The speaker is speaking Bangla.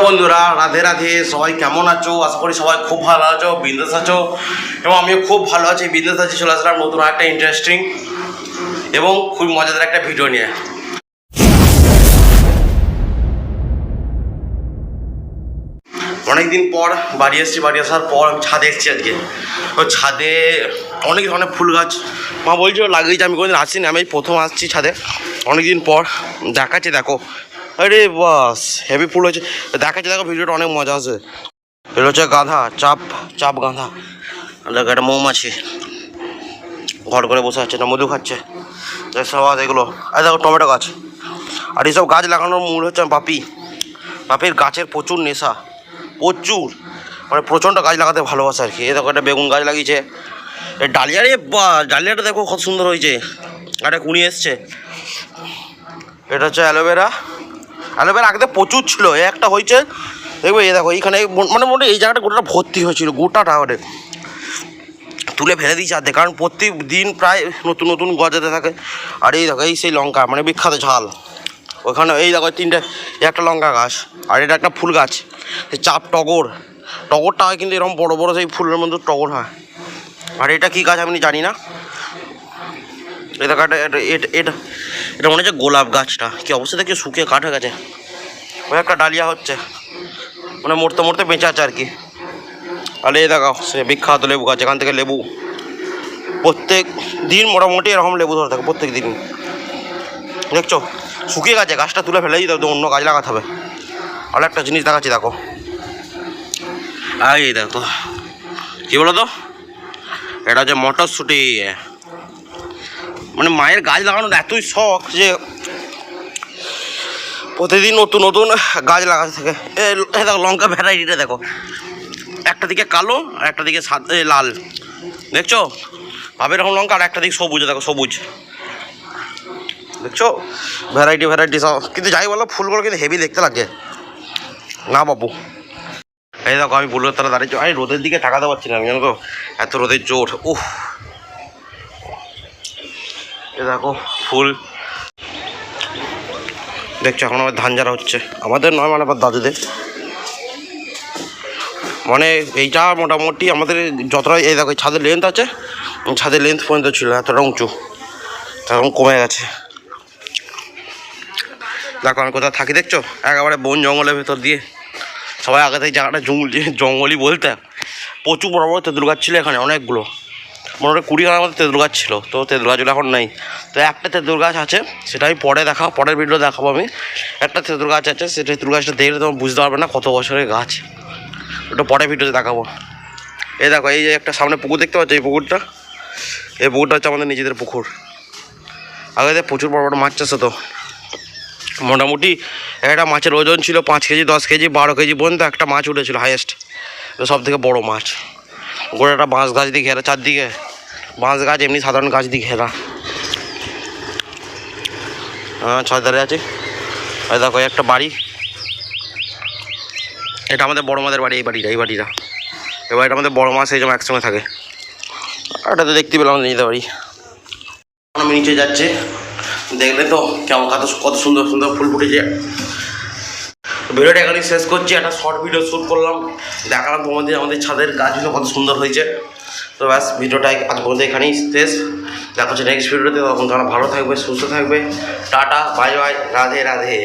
বন্ধুরা, রাধে রাধে। সবাই কেমন আছো? আশা করি সবাই খুব ভালো আছো, বিন্দাস আছো, এবং আমিও খুব ভালো আছি, বিন্দাস আছি। চলে আসলাম নতুন একটা ইন্টারেস্টিং এবং খুব মজাদার একটা ভিডিও নিয়ে। অনেকদিন পর বাড়ি এসেছি। বাড়ি আসার পর আমি ছাদে এসেছি আজকে। তো ছাদে অনেক ধরনের ফুল গাছ মা বলছিল লাগিয়েছি, আমি কোনোদিন আসিনি, আমি প্রথম আসছি ছাদে অনেকদিন পর। দেখাচ্ছি দেখো, আরে বাস হেভি ফুল হয়েছে, দেখাচ্ছি দেখো, ভিডিওটা অনেক মজা আছে। এটা হচ্ছে গাঁধা, চাপ গাঁধা। দেখো একটা মৌমাছি ঘর করে বসে আছে, না মধু খাচ্ছে সব এগুলো। আর দেখো টমেটো গাছ। আর এইসব গাছ লাগানোর মূল হচ্ছে বাপির গাছের প্রচুর নেশা, প্রচুর মানে প্রচণ্ড গাছ লাগাতে ভালোবাসে আর কি। এই দেখো একটা বেগুন গাছ লাগিয়েছে, এই ডালিয়া, রে বা ডালিয়াটা দেখো কত সুন্দর হয়েছে, একটা কুড়ি এসছে। এটা হচ্ছে অ্যালোভেরা আগে প্রচুর ছিল, একটা হয়েছে দেখবে। এই দেখো এইখানে মানে মোটামুটি এই জায়গাটা গোটাটা ভর্তি হয়েছিল, গোটাটা মানে তুলে ফেলে দিয়েছে আর্ধেক, কারণ প্রত্যেক দিন প্রায় নতুন নতুন গজাতে থাকে। আর এই দেখো এই সেই লঙ্কা, মানে বিখ্যাত ঝাল। ওখানে এই দেখো তিনটে, একটা লঙ্কা গাছ, আর এটা একটা ফুল গাছ, চাপ টগরটা হয়, কিন্তু এরকম বড় বড় সেই ফুলের মধ্যে টগর হয়। আর এটা কী গাছ আমি জানি না। এই দেখো এটা মনে হচ্ছে গোলাপ গাছটা, কি অবস্থা দেখে শুকিয়ে কাঠ হয়ে গেছে। ওই একটা ডালিয়া হচ্ছে, মানে মরতে বেঁচে আছে আর কি। আর এই দেখো সে বিখ্যাত লেবু গাছ, এখান থেকে লেবু প্রত্যেক দিন মোটামুটি এরকম লেবু ধরে থাকে প্রত্যেক দিন। দেখছো শুকিয়ে গেছে, গাছটা তুলে ফেলে দিতে হবে, অন্য গাছ লাগাতে হবে। আর একটা জিনিস দেখাচ্ছি দেখো, এই দেখো কী বলো তো, এটা হচ্ছে মটরশুঁটি। মানে মায়ের গাছ লাগানোর এতই শখ যে প্রতিদিন নতুন নতুন গাছ লাগাতে থাকে। এই দেখো লঙ্কা ভ্যারাইটিটা দেখো, একটা দিকে কালো আর একটা দিকে লাল, দেখছো ভাবে এরকম লঙ্কা, আর একটা দিকে সবুজ, দেখো সবুজ, দেখছো ভ্যারাইটি সব। কিন্তু যাই বলো ফুলগুলো কিন্তু হেভি দেখতে লাগে না বাবু। এই দেখো আমি ফুলের তারা দাঁড়িয়েছি, আমি রোদের দিকে তাকাতে পারছি না, আমি জানো তো এত রোদের জোর। এই দেখো ফুল দেখছো, এখন আমার ধান ঝাড়া হচ্ছে, আমাদের নয় মানে আবার দাদুদের। মানে এইটা মোটামুটি আমাদের যতটা, এই দেখো ছাদের লেন্থ আছে, ছাদের লেন্থ পর্যন্ত ছিল, এতটা উঁচু, এখন কমে গেছে। দেখো আমি কোথাও থাকি দেখছো, একেবারে বন জঙ্গলের ভেতর দিয়ে। সবাই আগে থেকে জায়গাটা জঙ্গলই বলতে। প্রচুর বড় বড় তেঁতুল গাছ ছিল এখানে, অনেকগুলো, মোটামুটি 20 মতো তেঁতুল গাছ ছিল। তো তেঁতুল গাছগুলো এখন নেই। তো একটা তেঁতুল গাছ আছে, সেটা আমি পরের ভিডিও দেখাবো আমি। একটা তেঁতুল গাছ আছে, সে তেঁতুল গাছটা দেখলে তোমার বুঝতে পারবে না কত বছরের গাছ, ওটা পরের ভিডিওতে দেখাবো। এই দেখো এই যে একটা সামনে পুকুর দেখতে পাচ্ছ, এই পুকুরটা হচ্ছে আমাদের নিজেদের পুকুর। আগে প্রচুর বড় বড় মাছ চাষ হতো, মোটামুটি একটা মাছের ওজন ছিল 5 কেজি, 10 কেজি, 12 কেজি পর্যন্ত একটা মাছ উঠেছিল হাইয়েস্ট। সব থেকে বড়ো মাছ। গোড়াটা বাঁশ গাছ দিয়ে ঘেরা, চারদিকে বাঁশ গাছ, এমনি সাধারণ গাছ দিয়ে ঘেরা। ছয় ধারে আছে। আর দেখো একটা বাড়ি, এটা আমাদের বড় মাদের বাড়ি। এই বাড়িটা আমাদের বড় মাছ এই জন্য একসঙ্গে থাকে। আর এটা তো দেখতে পেলাম নিজেদের বাড়ি। আমি নিচে যাচ্ছে, দেখলে তো কেমন কত সুন্দর সুন্দর ফুল ফুটেছে। ভিডিওটা এখানেই শেষ করছি, একটা শর্ট ভিডিও শ্যুট করলাম, দেখালাম তোমাদের আমাদের ছাদের গাছগুলো কত সুন্দর হয়েছে। তো ব্যাস ভিডিওটা আজ পর্যন্ত এখানেই শেষ। দেখা হচ্ছে নেক্সট ভিডিওতে, তখন তোমরা ভালো থাকবে, সুস্থ থাকবে। Tata, bye bye, Radhe Radhe.